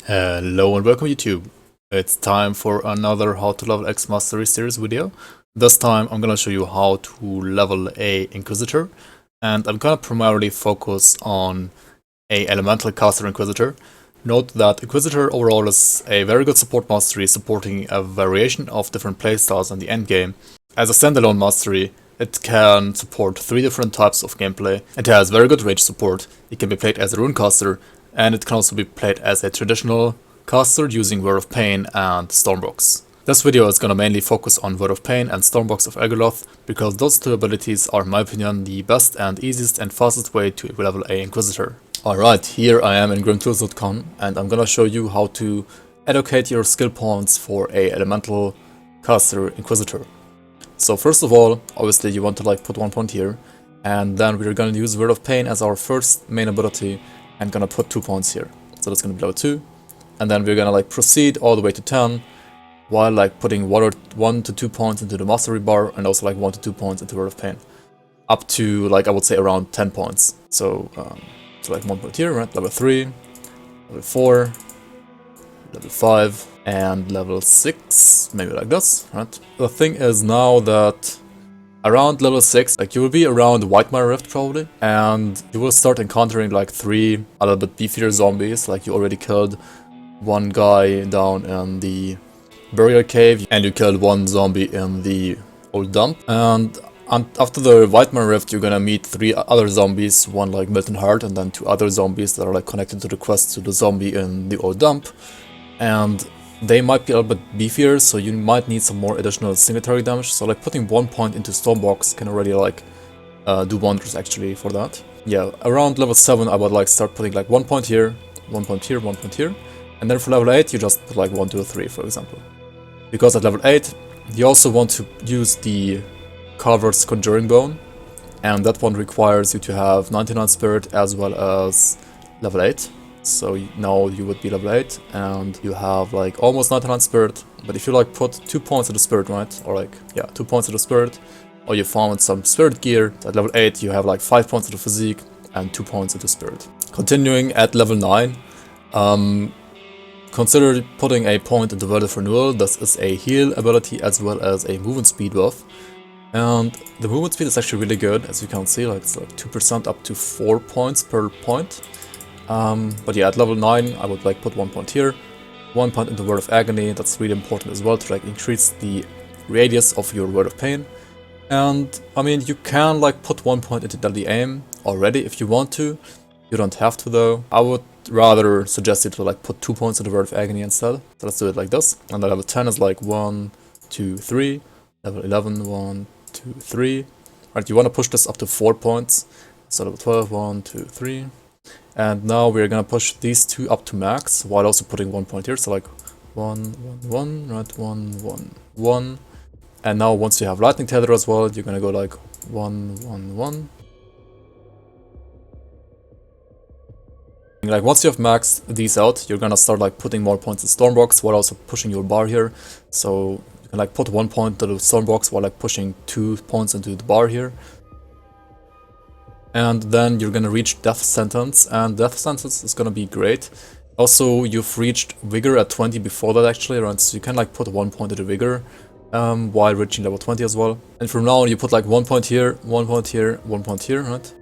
Hello and welcome YouTube. It's time for another How to Level X Mastery series video. This time I'm gonna show you how to level a Inquisitor, and I'm gonna primarily focus on a elemental caster Inquisitor. Note that Inquisitor overall is a very good support mastery, supporting a variation of different playstyles in the endgame. As a standalone mastery, it can support 3 different types of gameplay. It has very good rage support, it can be played as a runecaster, and it can also be played as a traditional caster using Word of Pain and Stormbox. This video is gonna mainly focus on Word of Pain and Stormbox of Egoloth, because those 2 abilities are in my opinion the best and easiest and fastest way to level a Inquisitor. Alright, here I am in grimtools.com and I'm gonna show you how to allocate your skill points for a elemental caster Inquisitor. So first of all, obviously you want to put 1 point here, and then we're gonna use Word of Pain as our first main ability and gonna put 2 points here. So that's gonna be level 2, and then we're gonna proceed all the way to 10 while putting 1 to 2 points into the mastery bar, and also 1 to 2 points into Word of Pain, up to I would say around 10 points. So 1 point here, right? Level 3, level 4, level 5, and level 6, maybe like this, right? The thing is now that around level 6, you will be around Whitemire Rift probably, and you will start encountering 3 a little bit beefier zombies. You already killed 1 guy down in the burial cave, and you killed 1 zombie in the old dump, and after the Whitemire Rift, you're gonna meet 3 other zombies, 1 Milton Heart, and then 2 other zombies that are connected to the quest to the zombie in the old dump. And they might be a little bit beefier, so you might need some more additional single target damage. So putting 1 point into Stormbox can already do wonders actually for that. Yeah, around level 7 I would start putting 1 point here, 1 point here, 1 point here. And then for level 8 you just put 1, 2, 3 for example. Because at level 8 you also want to use the Carver's Conjuring Bone, and that one requires you to have 99 spirit as well as level 8. So now you would be level 8 and you have almost 99 spirit, but if you put 2 points into spirit, right, or 2 points into spirit, or you found some spirit gear, at level 8 you have 5 points into physique and 2 points into spirit. Continuing at level 9, consider putting a point into Word of Renewal. This is a heal ability as well as a movement speed buff. And the movement speed is actually really good, as you can see, it's 2% up to 4 points per point. But yeah, at level 9 I would put 1 point here, 1 point into Word of Agony. That's really important as well to increase the radius of your Word of Pain. And I mean, you can put 1 point into Deadly Aim already if you want to. You don't have to though. I would rather suggest you to put 2 points into Word of Agony instead. So let's do it like this. And then level 10 is 1, 2, 3. Level 11, 1, 2, 3. Right, you want to push this up to 4 points. So level 12, 1, 2, 3. And now we're gonna push these 2 up to max while also putting 1 point here. So 1, 1, 1, right, 1, 1, 1. And now once you have Lightning Tether as well, you're gonna go 1, 1, 1. Once you have maxed these out, you're gonna start putting more points in Stormbox while also pushing your bar here. So you can put 1 point into the Stormbox while pushing 2 points into the bar here. And then you're gonna reach Death Sentence, and Death Sentence is gonna be great. Also, you've reached Vigor at 20 before that actually, right? So you can put 1 point into Vigor while reaching level 20 as well. And from now on you put 1 point here, 1 point here, 1 point here, right?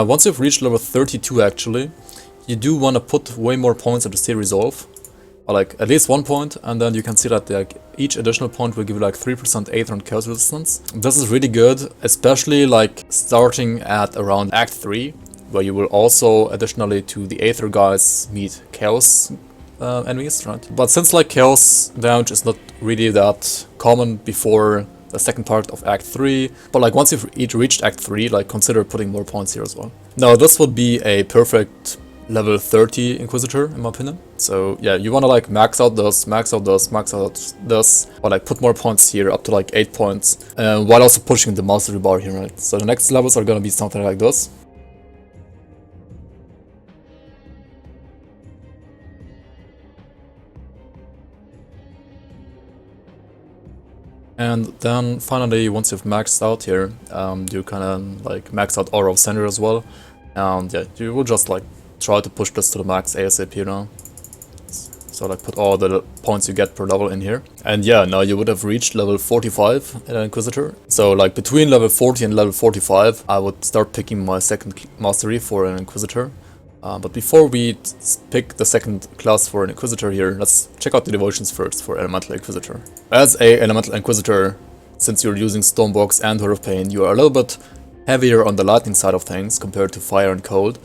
Once you've reached level 32 actually, you do want to put way more points into Stay Resolve. Or at least 1 point, and then you can see that each additional point will give you 3% Aether and Chaos Resistance. This is really good, especially starting at around Act 3, where you will also additionally to the Aether guys meet Chaos enemies, right? But since Chaos damage is not really that common before the second part of Act 3, but once you've reached Act 3, consider putting more points here as well. Now this would be a perfect level 30 Inquisitor in my opinion. So yeah, you want to max out this, max out this, max out this, or put more points here up to 8 points, while also pushing the mastery bar here, right? So the next levels are gonna be something like this. And then finally, once you've maxed out here, you kind of max out Aura of Sender as well. And yeah, you will just like try to push this to the max ASAP now. So like put all the points you get per level in here. And yeah, now you would have reached level 45 in an Inquisitor. So like between level 40 and level 45, I would start picking my second mastery for an Inquisitor. But before we pick the second class for an Inquisitor here, let's check out the devotions first for Elemental Inquisitor. As a Elemental Inquisitor, since you're using Stormbox and Word of Pain, you are a little bit heavier on the lightning side of things compared to fire and cold.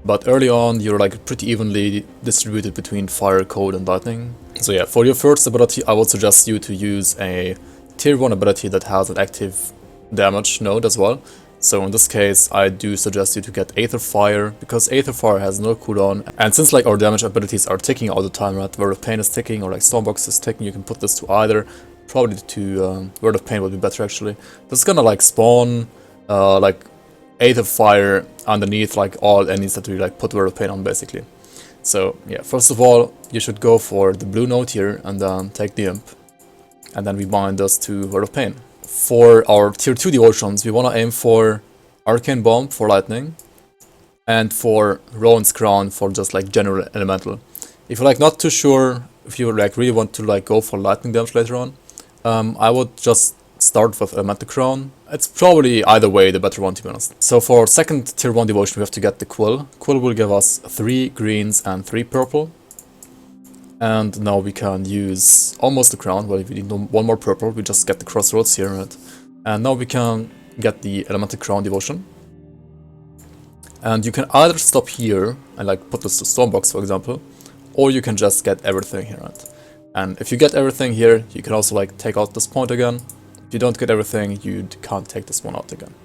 But early on, you're like pretty evenly distributed between fire, cold, and lightning. So yeah, for your first ability, I would suggest you to use a tier 1 ability that has an active damage node as well. So in this case, I do suggest you to get Aether Fire, because Aether Fire has no cooldown. And since like our damage abilities are ticking all the time, right? Word of Pain is ticking, or like Stormbox is ticking, you can put this to either. Probably to Word of Pain would be better actually. This is gonna like spawn like Aether Fire underneath like all enemies that we like put Word of Pain on basically. So yeah, first of all, you should go for the blue node here and then take the Imp. And then we bind this to Word of Pain. For our tier 2 devotions, we want to aim for Arcane Bomb for lightning and for Rowan's Crown for just like general elemental. If you're like not too sure, if you like really want to like go for lightning damage later on, I would just start with Elemental Crown. It's probably either way the better one, to be honest. So for second tier 1 devotion, we have to get the Quill. Quill will give us 3 greens and 3 purple. And now we can use almost the crown. Well, if we need one more purple, we just get the crossroads here, right? And now we can get the Elemental Crown devotion. And you can either stop here and like put this to Stormbox, for example, or you can just get everything here, right? And if you get everything here, you can also like take out this point again. If you don't get everything, you can't take this one out again.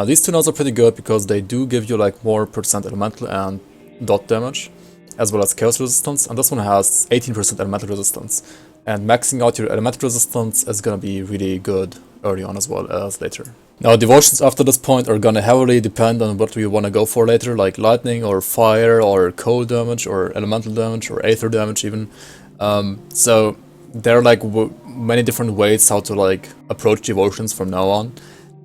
These two nodes are pretty good because they do give you like more % elemental and dot damage, as well as chaos resistance, and this one has 18% elemental resistance. And maxing out your elemental resistance is gonna be really good early on as well as later. Now devotions after this point are gonna heavily depend on what we wanna go for later, like lightning or fire or cold damage or elemental damage or aether damage even. So there are like many different ways how to like approach devotions from now on.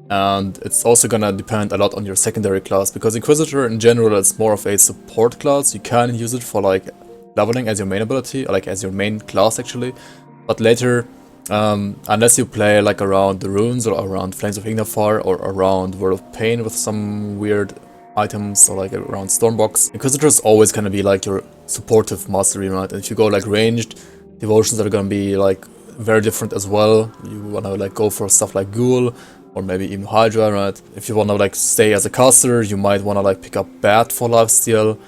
And it's also gonna depend a lot on your secondary class, because Inquisitor in general is more of a support class. You can use it for like leveling as your main ability, like as your main class actually. But later, unless you play like around the runes or around Flames of Ignifar or around Word of Pain with some weird items or like around Stormbox, Inquisitor is always gonna be like your supportive mastery, right? And if you go like ranged, devotions are gonna be like very different as well. You wanna like go for stuff like Ghoul, or maybe even Hydra, right? If you wanna like stay as a caster, you might wanna like pick up Bat for lifesteal.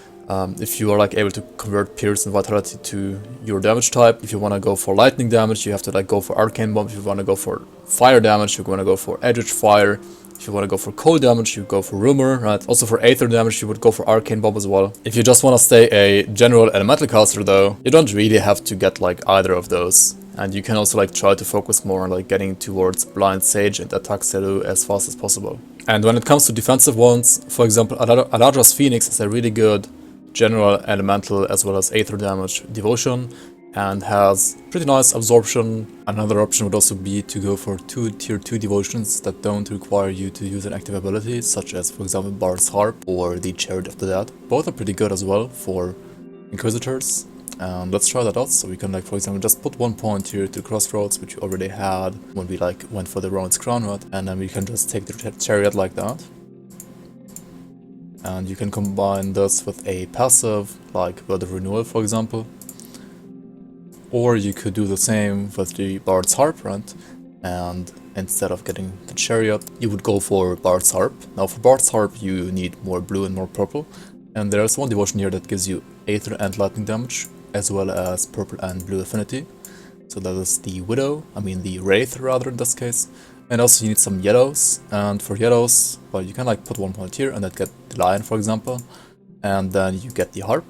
If you are like able to convert Pierce and Vitality to your damage type. If you wanna go for lightning damage, you have to like go for Arcane Bomb. If you wanna go for fire damage, you wanna go for Edged Fire. If you wanna go for cold damage, you go for Rumor, right? Also for Aether damage, you would go for Arcane Bomb as well. If you just wanna stay a general elemental caster though, you don't really have to get like either of those. And you can also like try to focus more on like getting towards Blind Sage and Attack Seru as fast as possible. And when it comes to defensive ones, for example, Aladra's Phoenix is a really good general elemental as well as aether damage devotion and has pretty nice absorption. Another option would also be to go for 2 tier 2 devotions that don't require you to use an active ability, such as for example Bard's Harp or the Chariot of the Dead. Both are pretty good as well for Inquisitors. And let's try that out. So we can like for example just put 1 point here to Crossroads, which we already had when we like went for the Rowan's Crown, right? And then we can just take the Chariot like that. And you can combine this with a passive like Word of Renewal, for example. Or you could do the same with the Bard's Harp, right? And instead of getting the Chariot, you would go for Bard's Harp. Now for Bard's Harp you need more blue and more purple. And there's one devotion here that gives you Aether and lightning damage, as well as purple and blue affinity. So that is the Widow, the Wraith rather in this case. And also you need some yellows, and for yellows, well, you can like put 1 point here and then get the Lion, for example. And then you get the Harp.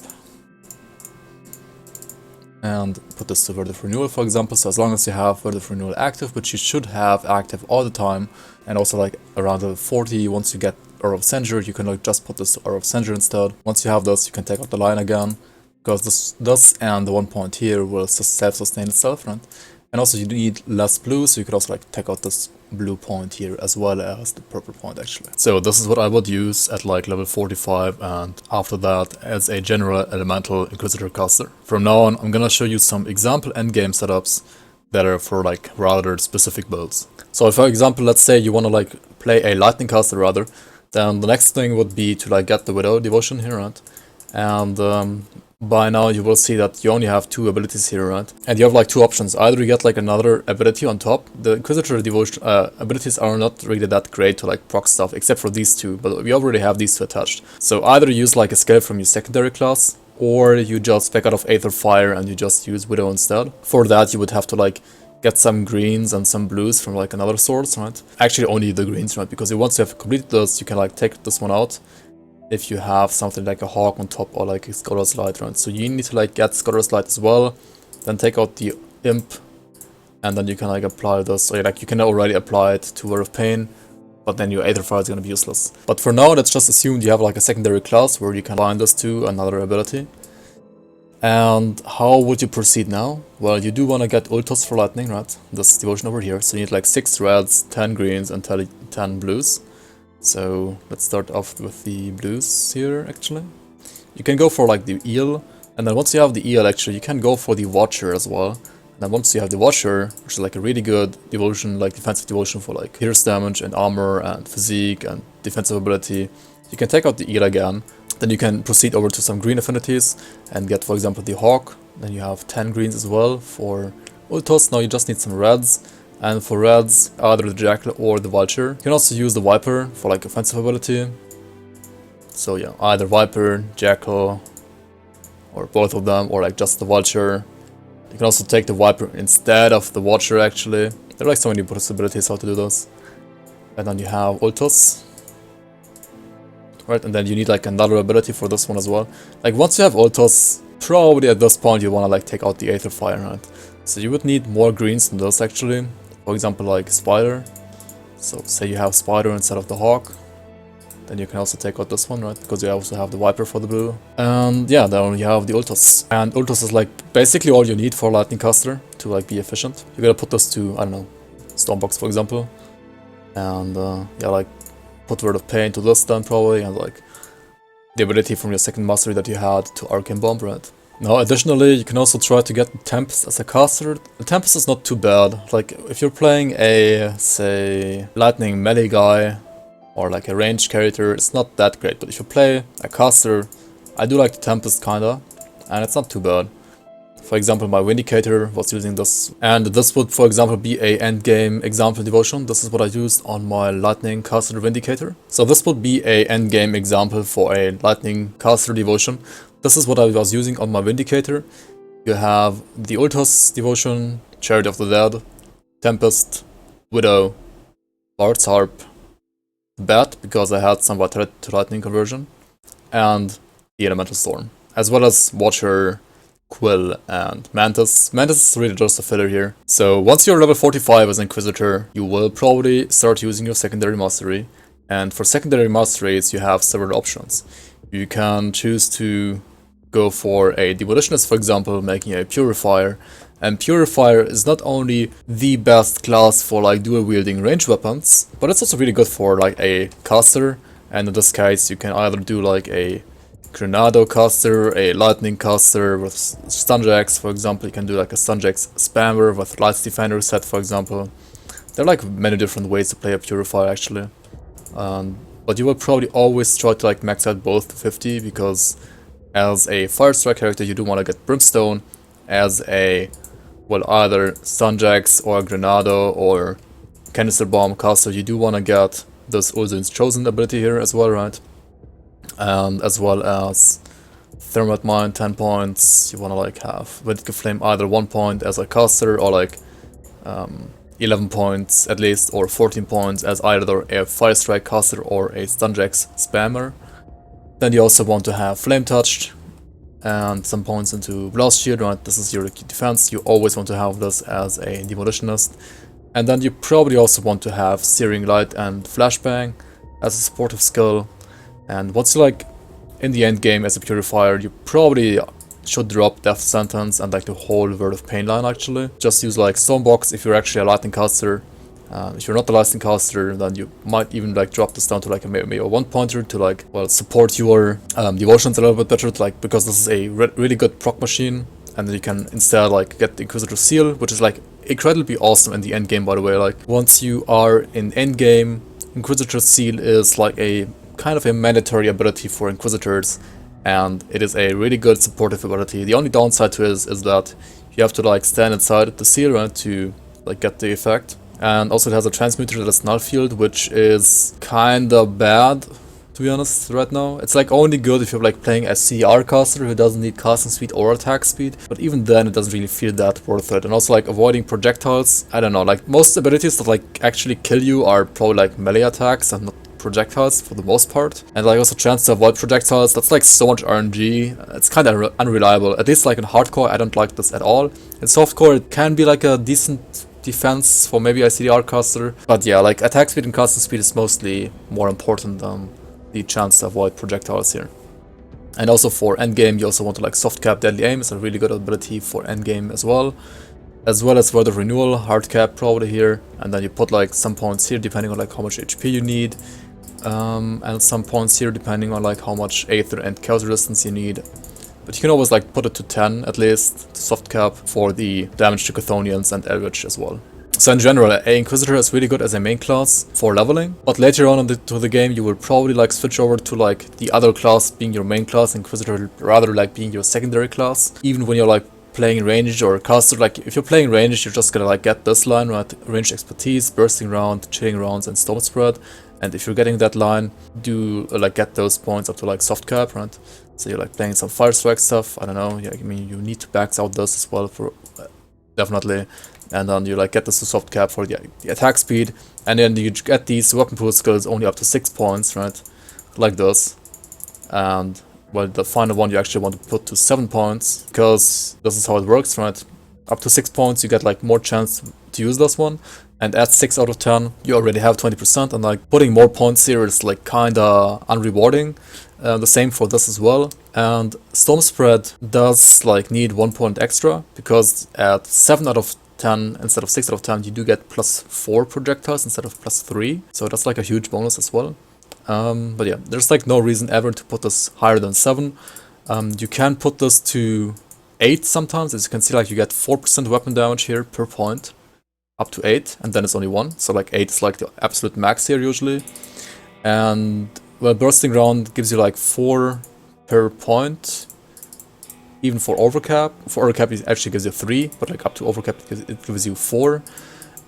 And put this to Word of Renewal, for example. So as long as you have Word of Renewal active, which you should have active all the time, and also like around the 40, once you get Aura of Censure, you can like just put this to Aura of Censure instead. Once you have this, you can take out the Lion again, because this and the 1 point here will self-sustain itself, right? And also you need less blue, so you could also like take out this blue point here as well as the purple point actually. So this is what I would use at like level 45 and after that as a general elemental Inquisitor caster. From now on I'm gonna show you some example endgame setups that are for like rather specific builds. So for example, let's say you want to like play a lightning caster rather, then the next thing would be to like get the Widow devotion here, right? And by now you will see that you only have 2 abilities here, right? And you have like 2 options. Either you get like another ability on top. The Inquisitor devotion abilities are not really that great to like proc stuff except for these 2, but we already have these 2 attached. So either use like a skill from your secondary class, or you just back out of Aether Fire and you just use Widow instead. For that you would have to like get some greens and some blues from like another source, right? Actually only the greens, right? Because once you have completed this, you can like take this one out if you have something like a hawk on top or like a Scholar's Light, right? So you need to like get Scholar's Light as well, then take out the imp, and then you can like apply this. So like you can already apply it to Word of Pain, but then your Aether Fire is gonna be useless. But for now, let's just assume you have like a secondary class where you can bind this to another ability. And how would you proceed now? Well, you do want to get Ultos for lightning, right? This devotion over here. So you need like 6 reds, 10 greens, and 10 blues. So let's start off with the blues here, actually. You can go for like the eel, and then once you have the eel, actually, you can go for the watcher as well. And then once you have the watcher, which is like a really good devotion, like defensive devotion for like pierce damage and armor and physique and defensive ability, you can take out the eel again. Then you can proceed over to some green affinities and get, for example, the hawk. Then you have 10 greens as well for Ultos. Now you just need some reds. And for reds, either the jackal or the vulture. You can also use the viper for like offensive ability. So yeah, either viper, jackal, or both of them, or like just the vulture. You can also take the viper instead of the watcher actually. There are like so many possibilities how to do this. And then you have Ultos. Right, and then you need like another ability for this one as well. Like once you have Ultos, probably at this point you want to like take out the Aether Fire, right? So you would need more greens than this actually. For example, like Spider. So say you have Spider instead of the Hawk, then you can also take out this one, right? Because you also have the Viper for the blue. And yeah, then you have the Ultos. And Ultos is like basically all you need for Lightning Caster to like be efficient. You gotta put this to, I don't know, Stormbox for example. And yeah, like put Word of Pain to this then probably, and like the ability from your second mastery that you had to Arcane Bomb, right? Now, additionally, you can also try to get Tempest as a caster. The Tempest is not too bad. Like, if you're playing a, say, lightning melee guy, or like a ranged character, it's not that great. But if you play a caster, I do like the Tempest kinda, and it's not too bad. For example, my Vindicator was using this, and this would, for example, be a endgame example devotion. This is what I used on my Lightning Caster Vindicator. So this would be a endgame example for a Lightning Caster devotion. This is what I was using on my Vindicator. You have the Ultos devotion, Chariot of the Dead, Tempest, Widow, Bard's Harp, Bat, because I had some Vitality to Lightning conversion, and the Elemental Storm, as well as Watcher, Quill, and Mantis. Mantis is really just a filler here. So once you're level 45 as Inquisitor, you will probably start using your secondary mastery. And for secondary masteries, you have several options. You can choose to go for a Demolitionist, for example, making a Purifier. And Purifier is not only the best class for like dual wielding range weapons, but it's also really good for like a caster. And in this case, you can either do like a Grenado caster, a Lightning caster with Stunjax, for example. You can do like a Stunjax spammer with Lights Defender set, for example. There are like many different ways to play a Purifier actually. But you will probably always try to like max out both to 50, because as a Fire Strike character you do want to get Brimstone. As a, well, either Stunjax or Grenado or Canister Bomb caster, you do want to get this Uldren's Chosen ability here as well, right? And as well as Thermite Mine 10 points. You want to like have Vertical Flame either 1 point as a caster, or like 11 points at least, or 14 points as either a Fire Strike caster or a Stunjax spammer. Then you also want to have Flame Touched and some points into Blast Shield, right? This is your defense. You always want to have this as a Demolitionist. And then you probably also want to have Searing Light and Flashbang as a supportive skill. And once you're like in the end game as a Purifier, you probably should drop Death Sentence and like the whole Word of Pain line actually. Just use like Stormbox if you're actually a lightning caster. If you're not a lightning caster, then you might even like drop this down to like maybe a 1-pointer to like, well, support your devotions a little bit better, like, because this is a really good proc machine, and then you can instead like get the Inquisitor Seal, which is like incredibly awesome in the end game, by the way. Like once you are in end game, Inquisitor Seal is like a kind of a mandatory ability for Inquisitors, and it is a really good supportive ability. The only downside to it is that you have to like stand inside the seal, right, to like get the effect. And also it has a transmuter that is null field, which is kinda bad, to be honest, right now. It's like only good if you're like playing a CR caster who doesn't need casting speed or attack speed, but even then it doesn't really feel that worth it. And also like avoiding projectiles, I don't know, like most abilities that like actually kill you are probably like melee attacks and not projectiles for the most part. And like also chance to avoid projectiles, that's like so much RNG, it's kind of unreliable. At least like in hardcore I don't like this at all. In softcore it can be like a decent defense for maybe a CDR caster, but yeah, like attack speed and casting speed is mostly more important than the chance to avoid projectiles here. And also for endgame you also want to like soft cap deadly aim, it's a really good ability for endgame as well as Word of Renewal, hard cap probably here, and then you put like some points here depending on like how much HP you need, and some points here depending on like how much Aether and Chaos Resistance you need. But you can always like put it to 10 at least, to soft cap for the damage to Chthonians and Eldritch as well. So in general, a Inquisitor is really good as a main class for leveling, but later on into the game you will probably like switch over to like the other class being your main class, Inquisitor rather like being your secondary class. Even when you're like playing ranged or caster, like if you're playing ranged you're just gonna like get this line, right, ranged expertise, bursting round, chilling rounds and storm spread. And if you're getting that line, do like get those points up to like soft cap, right? So you're like playing some fire strike stuff, I don't know, yeah, I mean you need to back out those as well for definitely. And then you like get this to soft cap for the attack speed, and then you get these weapon pool skills only up to 6 points, right? Like this. And well, the final one you actually want to put to 7 points, because this is how it works, right? Up to 6 points you get like more chance to use this one, and at 6 out of 10 you already have 20%, and like putting more points here is like kinda unrewarding. The same for this as well. And Storm Spread does like need 1 point extra, because at 7 out of 10 instead of 6 out of 10 you do get +4 projectiles instead of +3, so that's like a huge bonus as well. But yeah, there's like no reason ever to put this higher than 7. You can put this to 8 sometimes, as you can see, like you get 4% weapon damage here per point, up to 8, and then it's only 1, so like 8 is like the absolute max here usually. And well, bursting round gives you like 4 per point, even for overcap. For overcap it actually gives you 3, but like up to overcap it gives you 4.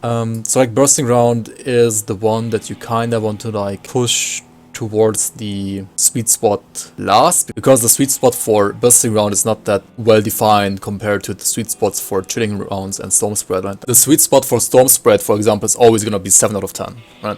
So like bursting round is the one that you kind of want to like push towards the sweet spot last, because the sweet spot for bursting round is not that well defined compared to the sweet spots for chilling rounds and storm spread, right? The sweet spot for storm spread, for example, is always gonna be 7 out of 10, right?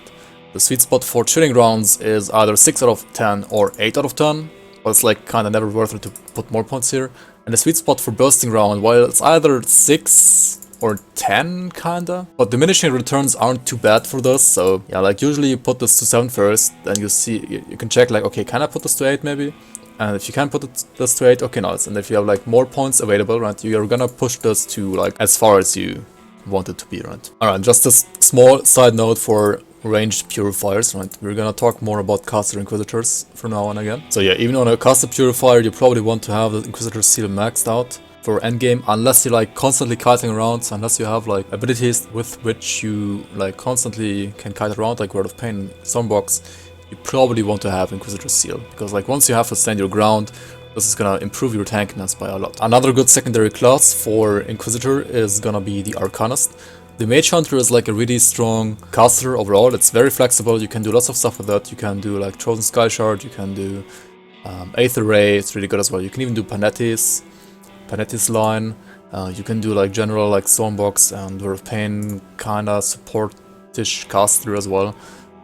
The sweet spot for chilling rounds is either 6 out of 10 or 8 out of 10, but it's like kind of never worth it to put more points here. And the sweet spot for bursting round, well, it's either 6 or 10 kinda, but diminishing returns aren't too bad for this. So yeah, like usually you put this to 7 first, then you see, you can check like, okay, can I put this to 8 maybe? And if you can put this to 8, okay, nice. And if you have like more points available, right, you're gonna push this to like as far as you want it to be, right? Alright, just a small side note for ranged purifiers, right? We're gonna talk more about caster inquisitors from now on again. So yeah, even on a caster purifier, you probably want to have the Inquisitor seal maxed out for endgame, unless you're like constantly kiting around, unless you have like abilities with which you like constantly can kite around, like Word of Pain, Stormbox. You probably want to have Inquisitor seal, because like once you have to stand your ground, this is gonna improve your tankiness by a lot. Another good secondary class for Inquisitor is gonna be the Arcanist. The Mage Hunter is like a really strong caster overall. It's very flexible, you can do lots of stuff with that. You can do like Chosen Sky Shard, you can do Aether Ray, it's really good as well. You can even do Panetti's line. You can do like general like Stormbox and Word of Pain kinda support-ish caster as well.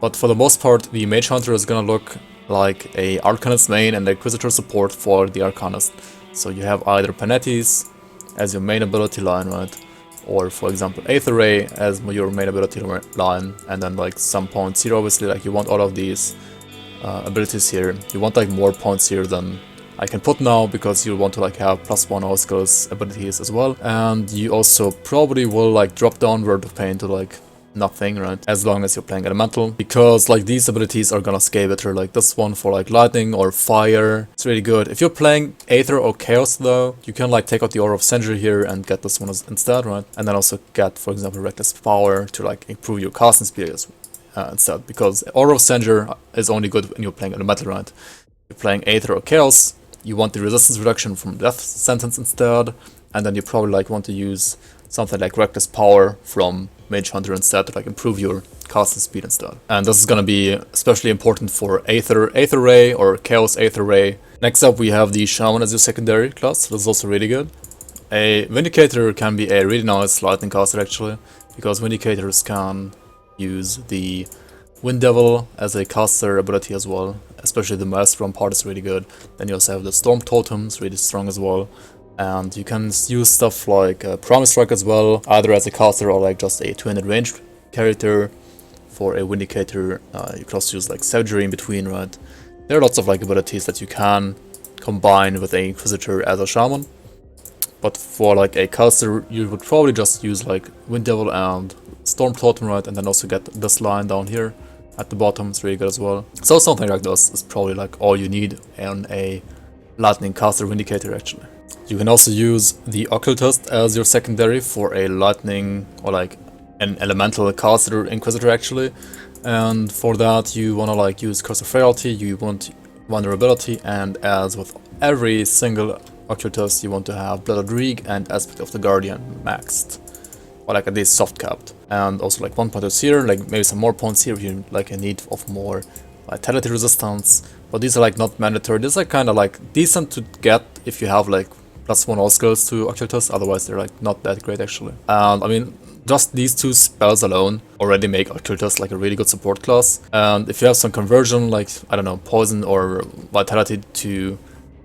But for the most part, the Mage Hunter is gonna look like a Arcanist main and Inquisitor support for the Arcanist. So you have either Panetti's as your main ability line, right? Or for example Aether Ray as your main ability line, and then like some points here. Obviously like you want all of these abilities here. You want like more points here than I can put now because you want to like have +1 all skills abilities as well. And you also probably will like drop down Word of Pain to like nothing, right? As long as you're playing elemental, because like these abilities are gonna scale better. Like this one for like lightning or fire, it's really good. If you're playing Aether or Chaos though, you can like take out the Aura of Century here and get this one instead, right? And then also get, for example, Reckless Power to like improve your casting speed instead, because Aura of Century is only good when you're playing elemental, right? If you're playing Aether or Chaos, you want the resistance reduction from Death Sentence instead, and then you probably like want to use something like Reckless Power from Mage Hunter instead to like improve your casting speed instead. And this is gonna be especially important for Aether Ray or Chaos Aether Ray. Next up we have the Shaman as your secondary class. This is also really good. A Vindicator can be a really nice lightning caster actually, because Vindicators can use the Wind Devil as a caster ability as well. Especially the Maelstrom part is really good. Then you also have the Storm Totems, really strong as well. And you can use stuff like Promise Strike as well, either as a caster or like just a 200 ranged character. For a Vindicator, you can also use like Savagery in between, right? There are lots of like abilities that you can combine with a Inquisitor as a Shaman. But for like a caster, you would probably just use like Wind Devil and Storm Totem, right? And then also get this line down here at the bottom, it's really good as well. So something like this is probably like all you need on a Lightning caster Vindicator actually. You can also use the Occultist as your secondary for a lightning or like an elemental caster Inquisitor actually. And for that you wanna like use Curse of Frailty, you want vulnerability, and as with every single Occultist you want to have Blooded Rig and Aspect of the Guardian maxed. Or like at least soft capped. And also like 1 point here, like maybe some more points here if you like a need of more vitality resistance. But these are like not mandatory. These are kind of like decent to get if you have like +1 all skills to Occultist, otherwise they're like not that great actually. And I mean, just these two spells alone already make Occultist like a really good support class. And if you have some conversion, like, I don't know, poison or vitality to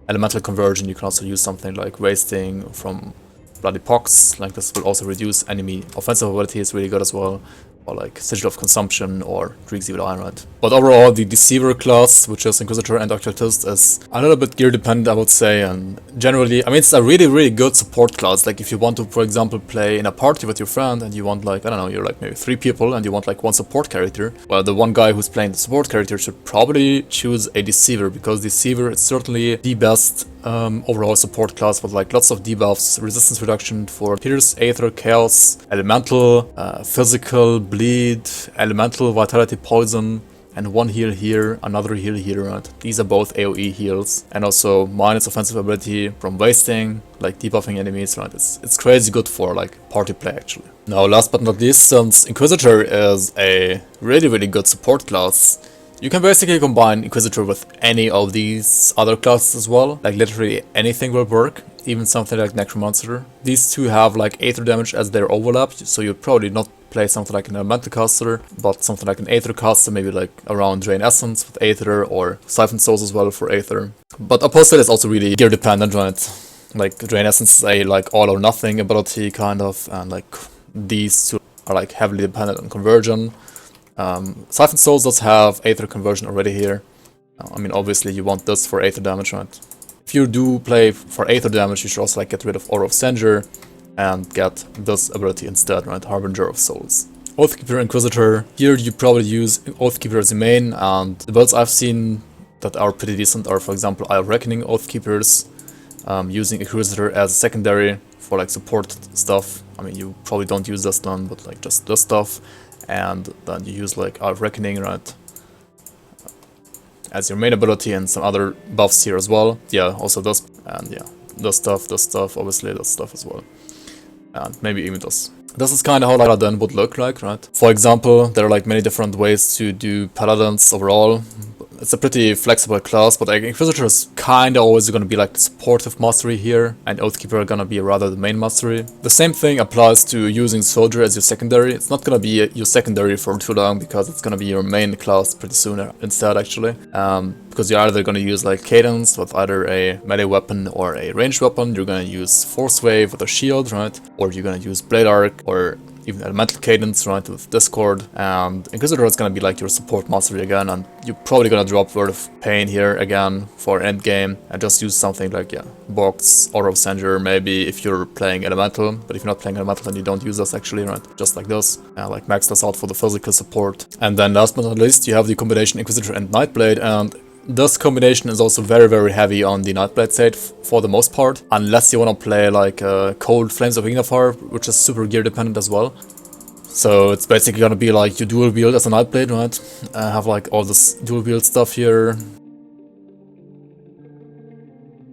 elemental conversion, you can also use something like wasting from Bloody Pox, like this will also reduce enemy offensive ability, is really good as well. Or like Sigil of Consumption or Dreeg's Evil Eye, right? But overall, the Deceiver class, which is Inquisitor and Occultist, is a little bit gear dependent, I would say, and generally, I mean, it's a really good support class. Like if you want to, for example, play in a party with your friend and you want like, I don't know, you're like maybe 3 people and you want like 1 support character, well, the one guy who's playing the support character should probably choose a Deceiver, because Deceiver is certainly the best overall support class with like lots of debuffs, resistance reduction for Pierce, Aether, Chaos, Elemental, Physical, Bleed, Elemental, Vitality, Poison, and 1 heal here, another heal here, right? These are both AoE heals, and also minus offensive ability from wasting, like debuffing enemies, right? It's crazy good for like party play actually. Now last but not least, since Inquisitor is a really good support class, you can basically combine Inquisitor with any of these other classes as well. Like literally anything will work, even something like Necromancer. These two have like Aether damage as their overlap, so you'd probably not play something like an Elemental caster, but something like an Aether caster, maybe like around Drain Essence with Aether, or Siphon Souls as well for Aether. But Apostate is also really gear dependent, right? Like Drain Essence is a like all or nothing ability kind of, and like these two are like heavily dependent on conversion. Siphon Souls does have Aether conversion already here. I mean, obviously you want this for Aether damage, right? If you do play for Aether damage, you should also like get rid of Aura of Sendure and get this ability instead, right? Harbinger of Souls. Oathkeeper Inquisitor. Here you probably use Oathkeeper as the main, and the builds I've seen that are pretty decent are, for example, Isle of Reckoning Oathkeepers, using Inquisitor as a secondary for like support stuff. I mean, you probably don't use this one, but like just this stuff. And then you use like Isle of Reckoning, right, as your main ability, and some other buffs here as well. Yeah, also this, and yeah, this stuff, obviously this stuff as well. And maybe even this. This is kind of how Paladin would look like, right? For example, there are like many different ways to do Paladins overall. It's a pretty flexible class, but like Inquisitor is kind of always going to be like the supportive mastery here, and Oathkeeper are going to be rather the main mastery. The same thing applies to using Soldier as your secondary. It's not going to be your secondary for too long, because it's going to be your main class pretty soon instead actually. Because you're either going to use like Cadence with either a melee weapon or a ranged weapon, you're going to use Force Wave with a shield, right? Or you're going to use Blade Arc, or even Elemental Cadence, right, with Discord, and Inquisitor is gonna be like your support mastery again, and you're probably gonna drop Word of Pain here again for Endgame, and just use something like, yeah, Box, Aura of Sanger, maybe if you're playing Elemental, but if you're not playing Elemental then you don't use this actually, right, just like this, like max this out for the physical support. And then last but not least, you have the combination Inquisitor and Nightblade, and this combination is also very heavy on the Nightblade side for the most part, unless you want to play like Cold Flames of Ignifar, which is super gear dependent as well. So it's basically gonna be like you dual wield as a Nightblade, right? Have like all this dual wield stuff here.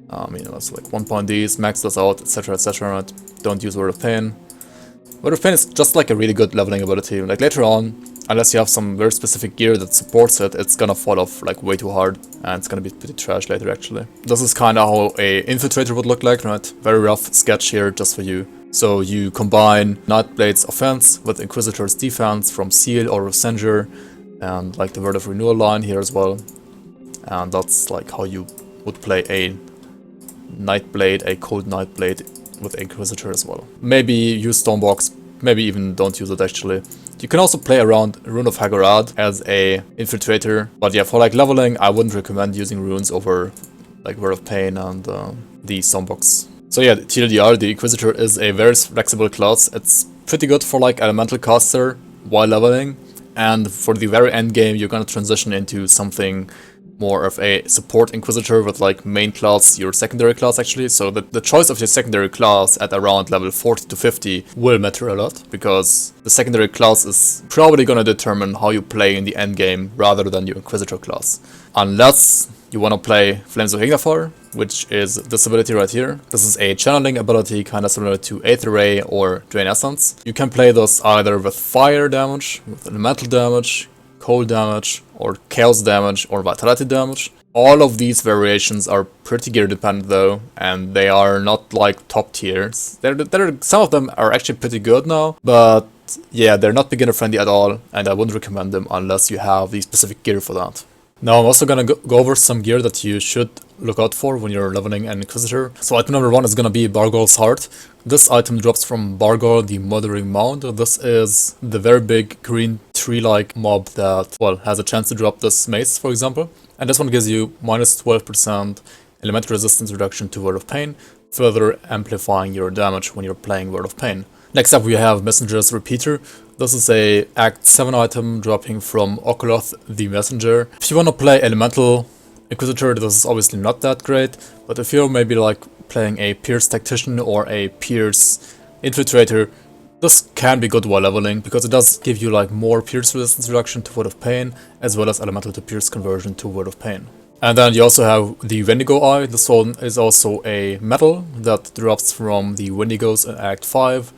I mean, it's like 1 point these, max this out, etc, right? Don't use Word of Pain. Word of Pain is just like a really good leveling ability. Like later on, unless you have some very specific gear that supports it, it's gonna fall off like way too hard, and it's gonna be pretty trash later actually. This is kinda how a Infiltrator would look like, right? Very rough sketch here just for you. So you combine Nightblade's offense with Inquisitor's defense from Seal or Sanger, and like the Word of Renewal line here as well. And that's like how you would play a Nightblade, a Cold Nightblade with Inquisitor as well. Maybe use Stonebox, maybe even don't use it actually. You can also play around Rune of Hagorad as a Infiltrator, but yeah, for like leveling, I wouldn't recommend using runes over like Word of Pain and the Stonebox. So yeah, TLDR, the Inquisitor is a very flexible class. It's pretty good for like Elemental Caster while leveling, and for the very end game, you're gonna transition into something more of a support Inquisitor with like main class, your secondary class actually. So the choice of your secondary class at around level 40 to 50 will matter a lot, because the secondary class is probably gonna determine how you play in the end game rather than your Inquisitor class. Unless you wanna play Flames of Ignifar, which is this ability right here. This is a channeling ability kinda similar to Aether Ray or Drain Essence. You can play this either with fire damage, with elemental damage, cold damage, or chaos damage, or vitality damage. All of these variations are pretty gear dependent though, and they are not like top tiers. Some of them are actually pretty good now, but yeah, they're not beginner friendly at all, and I wouldn't recommend them unless you have the specific gear for that. Now I'm also gonna go over some gear that you should look out for when you're leveling an Inquisitor. So item number 1 is gonna be Bargol's Heart. This item drops from Bargol, the Mothering Mound. This is the very big green tree-like mob that, well, has a chance to drop this mace, for example. And this one gives you minus 12% elemental resistance reduction to Word of Pain, further amplifying your damage when you're playing Word of Pain. Next up we have Messenger's Repeater. This is a Act 7 item dropping from Okoloth the Messenger. If you want to play Elemental Inquisitor, this is obviously not that great, but if you're maybe like playing a Pierce Tactician or a Pierce Infiltrator, this can be good while leveling, because it does give you like more Pierce resistance reduction to Word of Pain, as well as Elemental to Pierce conversion to Word of Pain. And then you also have the Wendigo Eye. This one is also a metal that drops from the Wendigos in Act 5,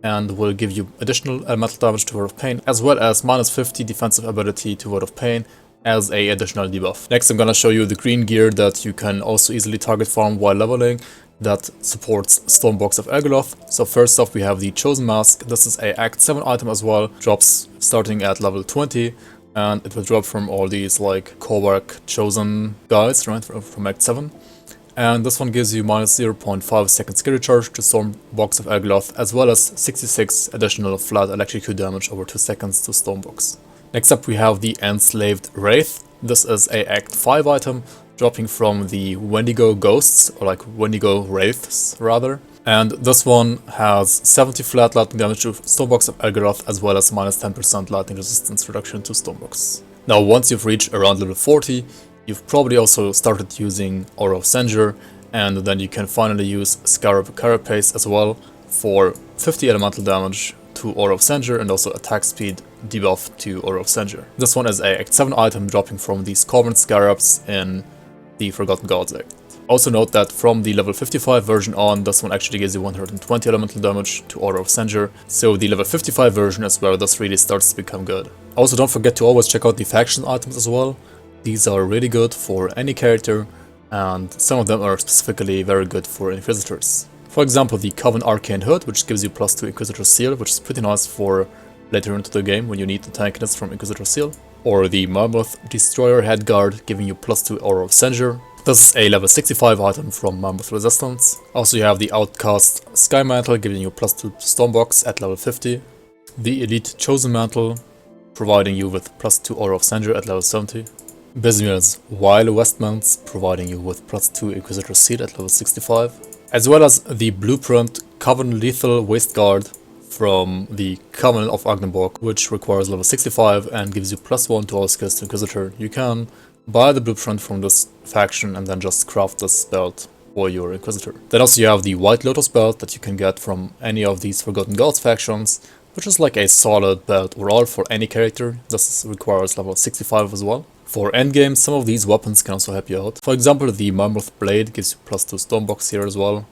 and will give you additional elemental damage to Word of Pain, as well as minus 50 defensive ability to Word of Pain as a additional debuff. Next I'm gonna show you the green gear that you can also easily target farm while leveling, that supports Stonebox of Egoloth. So first off we have the Chosen Mask. This is a Act 7 item as well, drops starting at level 20, and it will drop from all these like Korvac Chosen guys, right, from Act 7. And this one gives you minus 0.5 second skill recharge to Stormbox of Egoloth, as well as 66 additional flat electrocute damage over 2 seconds to Stormbox. Next up we have the Enslaved Wraith. This is a Act 5 item, dropping from the Wendigo Ghosts, or like Wendigo Wraiths rather. And this one has 70 flat lightning damage to Stormbox of Egoloth, as well as minus 10% lightning resistance reduction to Stormbox. Now once you've reached around level 40, you've probably also started using Aura of Sanger, and then you can finally use Scarab Carapace as well for 50 elemental damage to Aura of Sanger, and also attack speed debuff to Aura of Sanger. This one is a Act 7 item dropping from these Covenant Scarabs in the Forgotten Gods Act. Also note that from the level 55 version on, this one actually gives you 120 elemental damage to Aura of Sanger, so the level 55 version is where this really starts to become good. Also don't forget to always check out the faction items as well. These are really good for any character, and some of them are specifically very good for Inquisitors. For example, the Coven Arcane Hood, which gives you plus 2 Inquisitor Seal, which is pretty nice for later into the game when you need the tankiness from Inquisitor Seal. Or the Mammoth Destroyer Headguard, giving you plus 2 Aura of Sanger. This is a level 65 item from Mammoth Resistance. Also you have the Outcast Sky Mantle, giving you plus 2 Stormbox at level 50. the Elite Chosen Mantle, providing you with +2 Aura of Sandra at level 70. Bismir's Wild Vestments, providing you with +2 Inquisitor Seed at level 65. As well as the Blueprint Covenant Lethal Waste Guard from the Covenant of Agdenborg, which requires level 65 and gives you +1 to all skills to Inquisitor. You can buy the blueprint from this faction and then just craft this belt for your Inquisitor. Then also you have the White Lotus belt that you can get from any of these Forgotten Gods factions, which is like a solid belt overall for any character. This requires level 65 as well. For endgame, some of these weapons can also help you out. For example, the Mammoth Blade gives you +2 Stonebox here as well,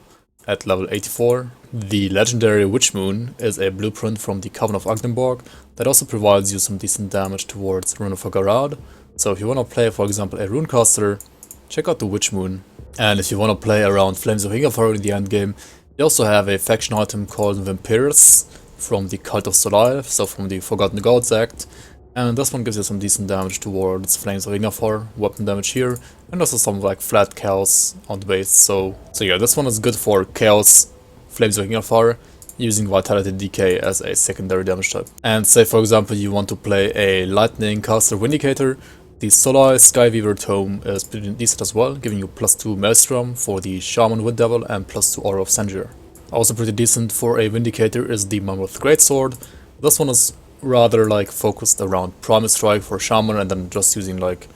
at level 84. The legendary Witch Moon is a blueprint from the Covenant of Agdenborg that also provides you some decent damage towards Rune of Garad. So if you want to play, for example, a Runecaster, check out the Witch Moon. And if you want to play around Flames of Ingame in the endgame, you also have a faction item called Vampirus from the Cult of Solar, so from the Forgotten Gods Act. And this one gives you some decent damage towards Flames of Ingame, weapon damage here, and also some like flat chaos on the base. So yeah, this one is good for chaos, Flames of Ingame, using Vitality Decay as a secondary damage type. And say for example you want to play a Lightning Caster Vindicator, the Solar Skyweaver Tome is pretty decent as well, giving you +2 Maelstrom for the Shaman Wind Devil and +2 Aura of Sandra. Also pretty decent for a Vindicator is the Mammoth Greatsword. This one is rather like focused around Promise Strike for Shaman and then just using like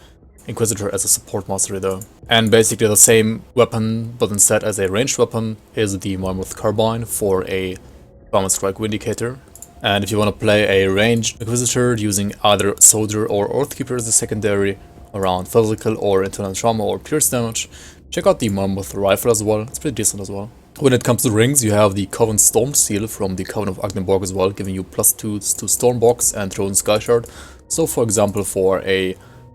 Inquisitor as a support mastery though. And basically the same weapon, but instead as a ranged weapon, is the Mammoth Carbine for a Promise Strike Vindicator. And if you want to play a ranged Inquisitor using either Soldier or Oathkeeper as a secondary around physical or internal trauma or pierce damage, check out the Mammoth Rifle as well, it's pretty decent as well. When it comes to rings, you have the Coven Storm Seal from the Coven of Agdenborg as well, giving you +2 to Stormbox and Throne Sky Shard. So for example, for a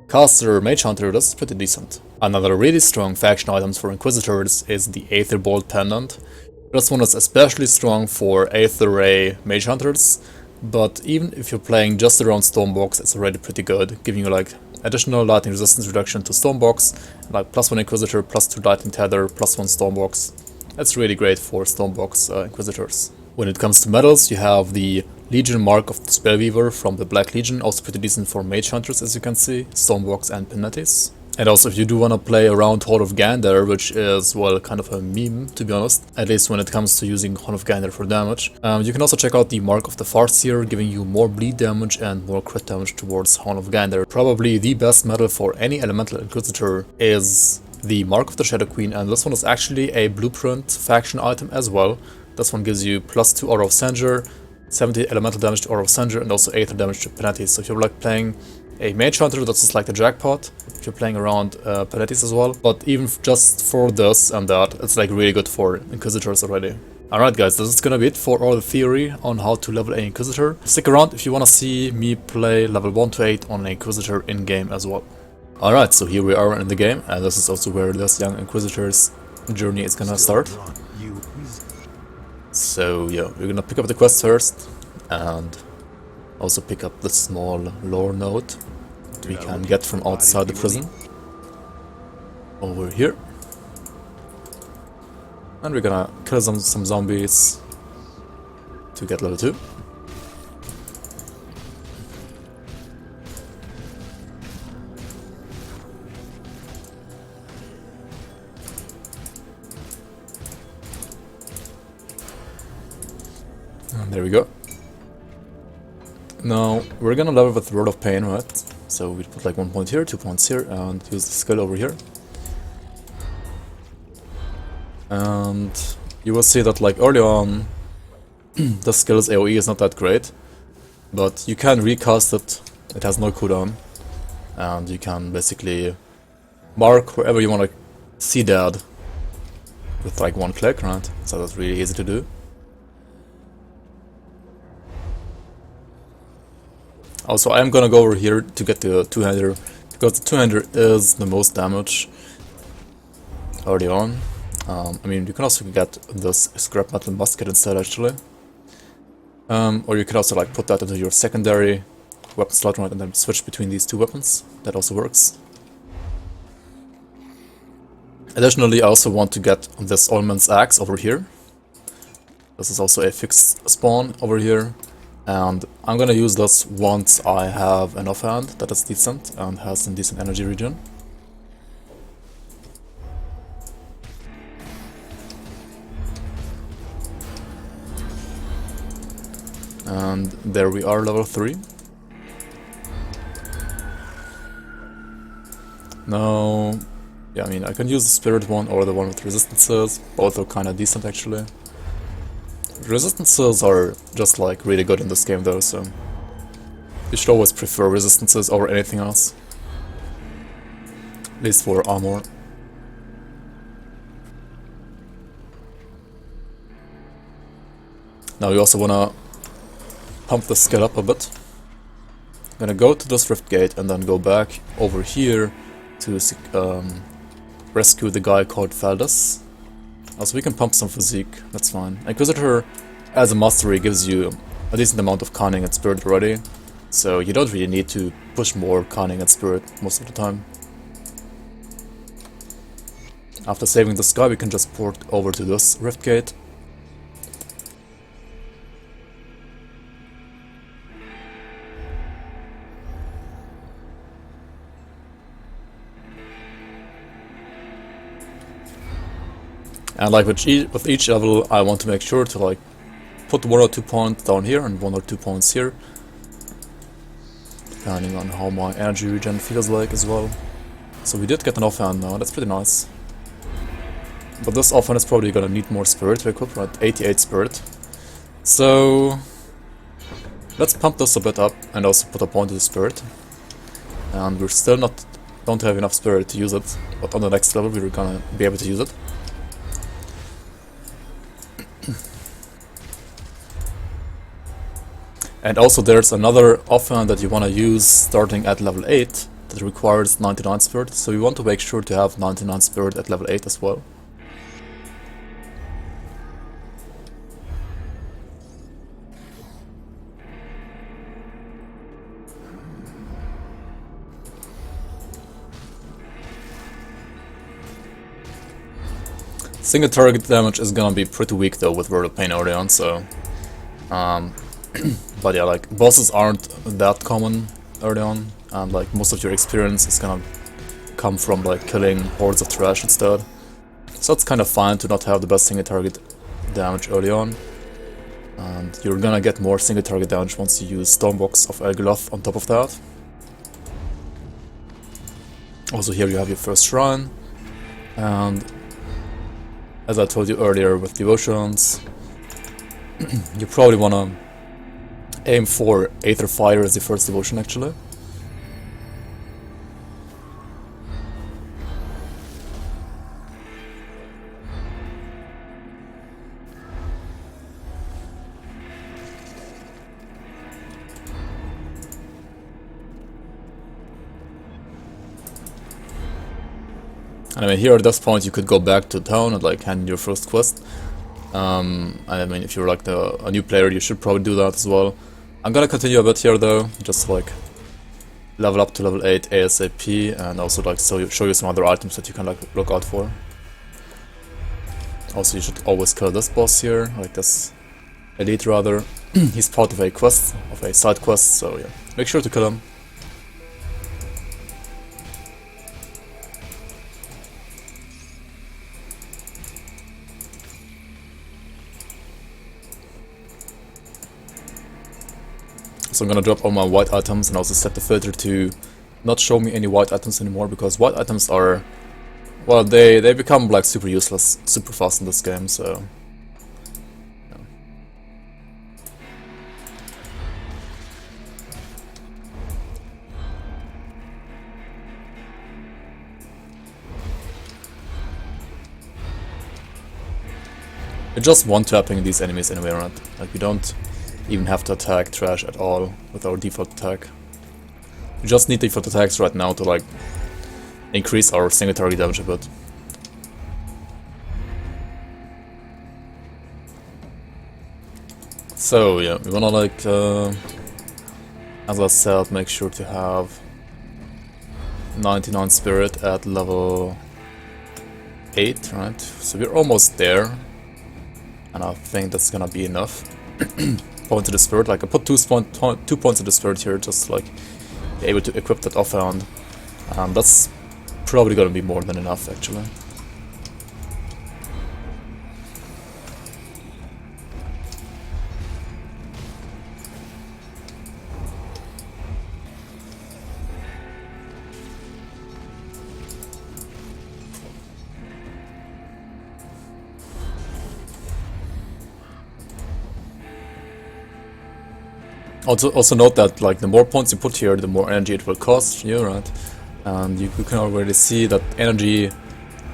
caster Mage Hunter, that's pretty decent. Another really strong faction items for Inquisitors is the Aether Bolt Pendant. This one is especially strong for Aether Ray Mage Hunters, but even if you're playing just around Stormbox, it's already pretty good, giving you like additional lightning resistance reduction to Stormbox, like +1 Inquisitor, +2 Lightning Tether, +1 Stormbox. That's really great for Stormbox Inquisitors. When it comes to medals, you have the Legion Mark of the Spellweaver from the Black Legion, also pretty decent for Mage Hunters as you can see, Stormbox and Penetis. And also if you do want to play around Hall of Gander, which is, well, kind of a meme to be honest, at least when it comes to using Hall of Gander for damage, you can also check out the Mark of the Farseer, giving you more bleed damage and more crit damage towards Hall of Gander. Probably the best medal for any Elemental Inquisitor is the Mark of the Shadow Queen, and this one is actually a blueprint faction item as well. This one gives you +2 Aura of Sandra, 70 elemental damage to Aura of Sandra, and also 8 damage to Penetis. So if you're like playing a Mage Hunter, that's just like the jackpot. If you're playing around Penetis as well, but even just for this and that, it's like really good for Inquisitors already. Alright guys, this is gonna be it for all the theory on how to level an Inquisitor. Stick around if you wanna see me play level 1 to 8 on an Inquisitor in game as well. Alright, so here we are in the game, and this is also where this young Inquisitor's journey is gonna start. So yeah, we're gonna pick up the quest first, and also pick up the small lore note that we can get from outside the prison. Over here. And we're gonna kill some zombies to get level 2. And there we go. Now we're gonna level with Word of Pain, right? So we put like 1 point here, 2 points here, and use the skill over here. And you will see that like early on, the skill's AoE is not that great, but you can recast it. It has no cooldown, and you can basically mark wherever you want to see dead with like 1 click, right? So that's really easy to do. Also, I'm gonna go over here to get the two-hander, because the two-hander is the most damage early on. I mean, you can also get this scrap metal musket instead, actually. Or you can also like put that into your secondary weapon slot, right, and then switch between these two weapons. That also works. Additionally, I also want to get this Old Man's Axe over here. This is also a fixed spawn over here. And I'm gonna use this once I have an offhand that is decent and has some decent energy regen. And there we are, level 3. Now, yeah, I mean, I can use the spirit one or the one with resistances. Both are kinda decent actually. Resistances are just like really good in this game though, so you should always prefer resistances over anything else. At least for armor. Now you also wanna pump the skill up a bit. I'm gonna go to this rift gate and then go back over here to rescue the guy called Faldas. Also, we can pump some physique, that's fine. Inquisitor, as a mastery, gives you a decent amount of cunning and spirit already, so you don't really need to push more cunning and spirit most of the time. After saving this guy, we can just port over to this rift gate. And like with each level, I want to make sure to like put 1 or 2 points down here and 1 or 2 points here, depending on how my energy regen feels like as well. So we did get an offhand now, that's pretty nice. But this offhand is probably gonna need more spirit to equip, right? 88 spirit. So let's pump this a bit up and also put a point to the spirit. And we're still don't have enough spirit to use it, but on the next level we're gonna be able to use it. And also there's another offhand that you want to use starting at level 8 that requires 99 spirit, so you want to make sure to have 99 spirit at level 8 as well. Single target damage is gonna be pretty weak though with Word of Pain early on, so but yeah, like bosses aren't that common early on, and like most of your experience is gonna come from like killing hordes of trash instead. So it's kind of fine to not have the best single target damage early on, and you're gonna get more single target damage once you use Stormbox of Elgoloth on top of that. Also here you have your first shrine, and as I told you earlier with devotions, you probably wanna aim for Aether Fire as the first devotion actually. And I mean, here at this point you could go back to town and like hand in your first quest. I mean, if you're like a new player, you should probably do that as well. I'm gonna continue a bit here though, just to, like level up to level 8 ASAP, and also like show you some other items that you can like look out for. Also, you should always kill this boss here, like this elite rather. He's part of a quest, of a side quest, so yeah, make sure to kill him. So I'm gonna drop all my white items and also set the filter to not show me any white items anymore, because white items are, well, they become like super useless super fast in this game, so yeah. You're just one-tapping these enemies anyway, right? Like, we don't even have to attack trash at all with our default attack. We just need default attacks right now to like increase our single target damage a bit. So yeah, we wanna like, as I said, make sure to have 99 spirit at level 8, right? So we're almost there, and I think that's gonna be enough. point to the spirit. Like I put 2 points to the spirit here, just like be able to equip that offhand. That's probably gonna be more than enough actually. Also note that like the more points you put here, the more energy it will cost you, right? And you can already see that energy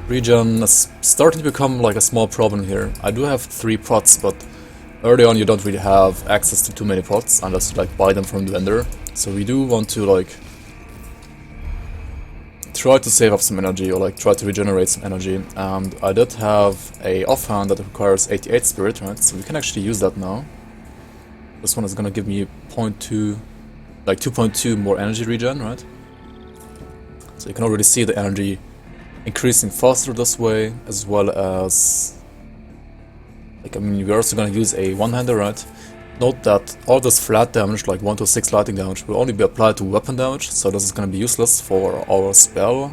regen is starting to become like a small problem here. I do have 3 pots, but early on you don't really have access to too many pots unless you like buy them from the vendor. So we do want to like try to save up some energy or like try to regenerate some energy. And I did have a offhand that requires 88 spirit, right? So we can actually use that now. This one is gonna give me 0.2, like 2.2 more energy regen, right? So you can already see the energy increasing faster this way, as well as, like, I mean, we're also gonna use a one-hander, right? Note that all this flat damage, like 1 to 6 lightning damage, will only be applied to weapon damage, so this is gonna be useless for our spell.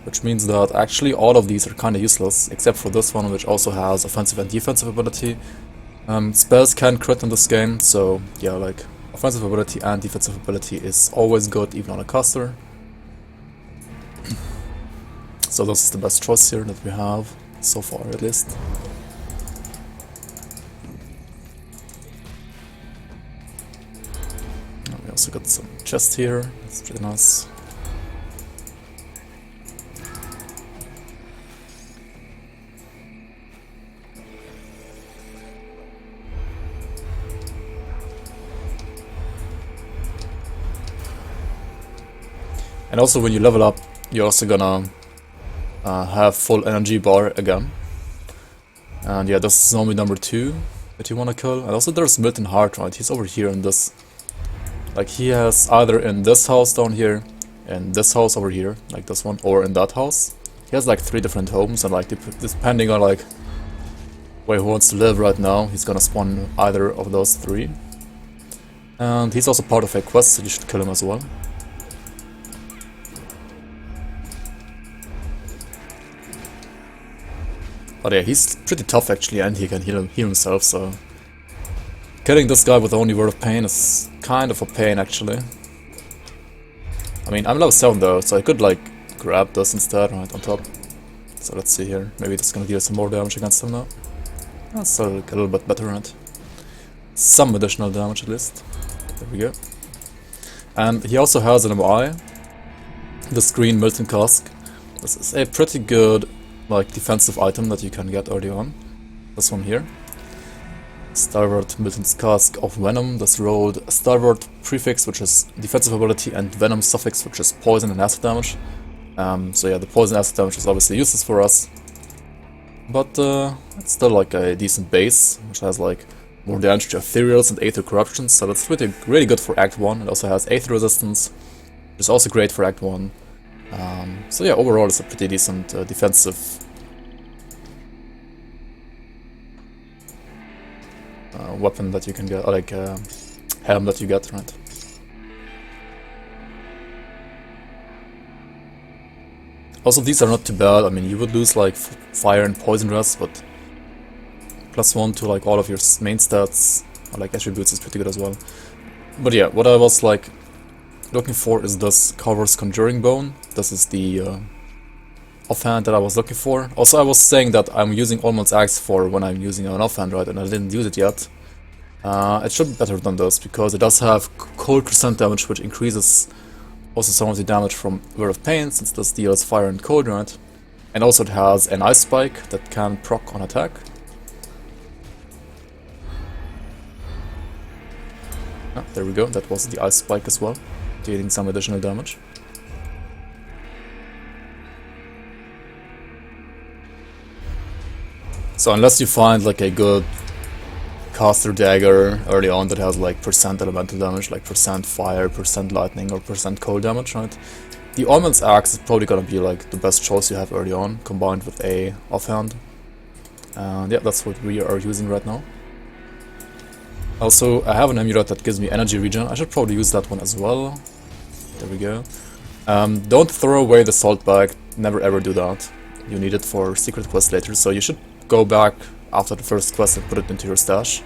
Which means that actually all of these are kinda useless, except for this one, which also has offensive and defensive ability. Spells can crit in this game, so yeah, like offensive ability and defensive ability is always good, even on a caster. So this is the best choice here that we have, so far at least. And we also got some chest here, that's pretty nice. And also when you level up, you're also gonna have full energy bar again. And yeah, this is zombie number 2 that you wanna kill. And also there's Milton Hart, right? He's over here in this. Like he has either in this house down here, in this house over here, like this one, or in that house. He has like 3 different homes, and like depending on like where he wants to live right now, he's gonna spawn either of those 3. And he's also part of a quest, so you should kill him as well. But yeah, he's pretty tough actually, and he can heal himself, so killing this guy with only Word of Pain is kind of a pain actually. I mean, I'm level 7 though, so I could like grab this instead, right, on top. So let's see here, maybe this is gonna deal some more damage against him now. That's a little bit better, right? Some additional damage at least. There we go. And he also has an MI, this green Milton Cask. This is a pretty good like defensive item that you can get early on. This one here. Starward Milton's Cask of Venom. This rolled Starward prefix, which is defensive ability, and Venom suffix, which is poison and acid damage. So yeah, the poison acid damage is obviously useless for us. But it's still like a decent base, which has like more damage to ethereals and aether corruptions, so that's really good for Act 1. It also has aether resistance, which is also great for Act 1. So yeah, overall it's a pretty decent defensive weapon that you can get, like helm that you get, right? Also, these are not too bad. I mean, you would lose like fire and poison rest, but +1 to like all of your main stats, or like attributes, is pretty good as well. But yeah, what I was like looking for is this Carver's Conjuring Bone. This is the offhand that I was looking for. Also, I was saying that I'm using Almond's Axe for when I'm using an offhand, right? And I didn't use it yet. It should be better than this, because it does have cold percent damage, which increases also some of the damage from Word of Pain, since this deals fire and cold, right? And also it has an Ice Spike that can proc on attack. There we go, that was the Ice Spike as well, dealing some additional damage. So unless you find like a good caster dagger early on that has like percent elemental damage, like percent fire, percent lightning, or percent cold damage, right? The Almond's Axe is probably gonna be like the best choice you have early on, combined with a offhand. And yeah, that's what we are using right now. Also, I have an amulet that gives me energy regen. I should probably use that one as well. There we go. Don't throw away the salt bag. Never ever do that. You need it for secret quest later, so you should go back after the first quest and put it into your stash.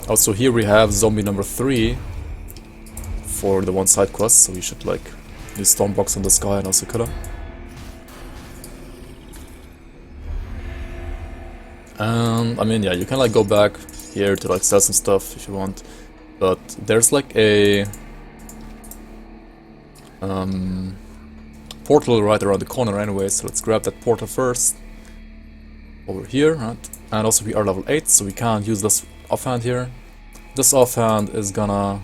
Also, here we have zombie number 3 for the one side quest, so we should like use Stormbox on this guy and also kill him. And I mean, yeah, you can like go back here to like sell some stuff if you want, but there's like a portal right around the corner anyway, so let's grab that portal first. Over here, right? And also we are level 8, so we can't use this offhand here. This offhand is gonna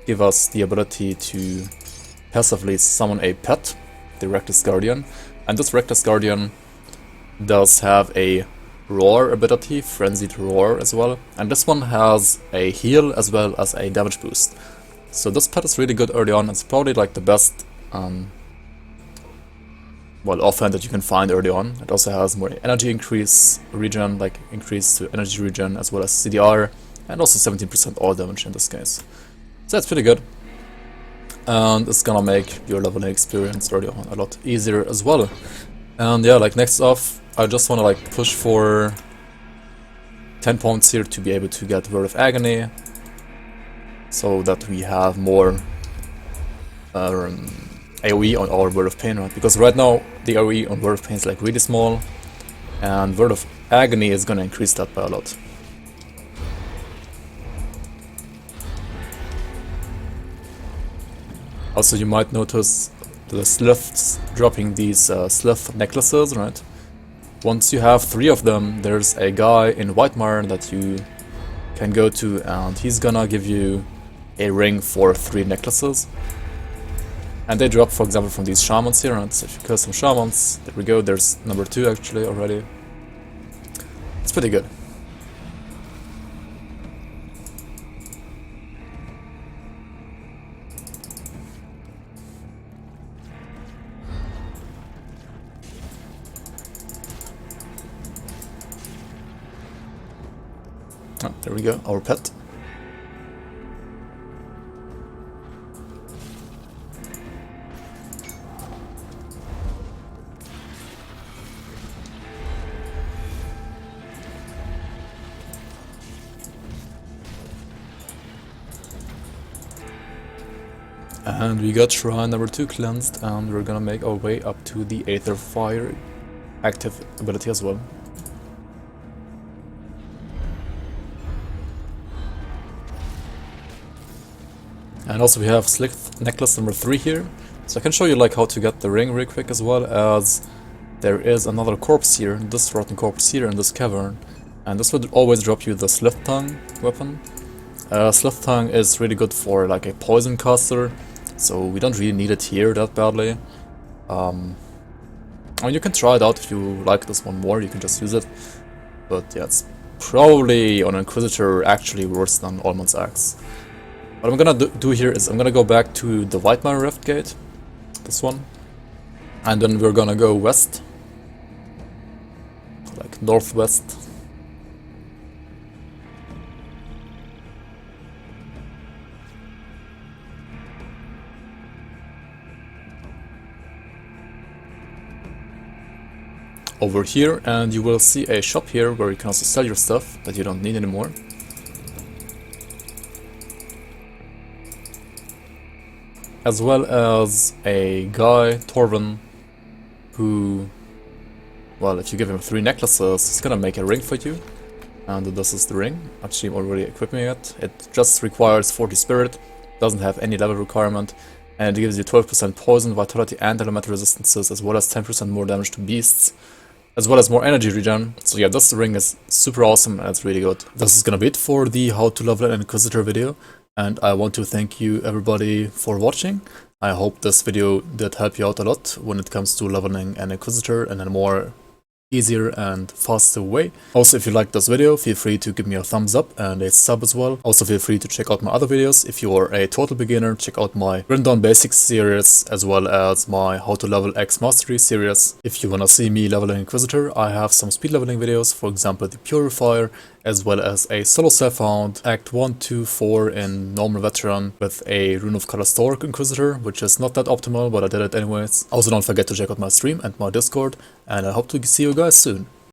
give us the ability to passively summon a pet, the Reckless Guardian, and this Reckless Guardian does have a roar ability, Frenzied Roar as well, and this one has a heal as well as a damage boost. So this pet is really good early on. It's probably like the best well, offhand that you can find early on. It also has more energy increase regen, like increase to energy regen as well as CDR, and also 17% all damage in this case. So that's pretty good. And it's gonna make your leveling experience early on a lot easier as well. And yeah, like next off, I just wanna like push for 10 points here to be able to get Word of Agony, so that we have more AoE on our Word of Pain, right? Because right now the AoE on Word of Pain is like really small, and Word of Agony is gonna increase that by a lot. Also, you might notice the Sliths dropping these Slith necklaces, right? Once you have 3 of them, there's a guy in Whitemire that you can go to, and he's gonna give you a ring for 3 necklaces. And they drop, for example, from these shamans here, and so if you kill some shamans, there we go, there's number 2 actually already. It's pretty good. Oh, there we go, our pet. And we got shrine number 2 cleansed, and we're gonna make our way up to the Aether Fire active ability as well. And also we have Slith necklace number 3 here, so I can show you like how to get the ring real quick, as well as there is another corpse here, this rotten corpse here in this cavern, and this would always drop you the Slith Tongue weapon. Slith Tongue is really good for like a poison caster, so we don't really need it here that badly. I mean, you can try it out if you like this one more, you can just use it, but yeah, it's probably on Inquisitor actually worse than Allman's Axe. What I'm gonna do here is I'm gonna go back to the Whitemire Rift Gate, this one, and then we're gonna go west, like northwest. Over here, and you will see a shop here where you can also sell your stuff that you don't need anymore. As well as a guy, Torvin, who, well, if you give him 3 necklaces, he's gonna make a ring for you. And this is the ring. Actually, I'm already equipping it. It just requires 40 spirit, doesn't have any level requirement, and it gives you 12% poison, vitality, and elemental resistances, as well as 10% more damage to beasts, as well as more energy regen. So yeah, this ring is super awesome and it's really good. This is gonna be it for the how to level an Inquisitor video, and I want to thank you everybody for watching. I hope this video did help you out a lot when it comes to leveling an Inquisitor in a more easier and faster way. Also, if you liked this video, feel free to give me a thumbs up and a sub as well. Also, feel free to check out my other videos. If you are a total beginner, check out my Rundown Basics series as well as my How to Level X Mastery series. If you wanna see me leveling Inquisitor, I have some speed leveling videos, for example the Purifier, as well as a solo self-found Act 1, 2, 4 in normal veteran with a Rune of Callistoic Inquisitor, which is not that optimal, but I did it anyways. Also, don't forget to check out my stream and my Discord, and I hope to see you guys soon.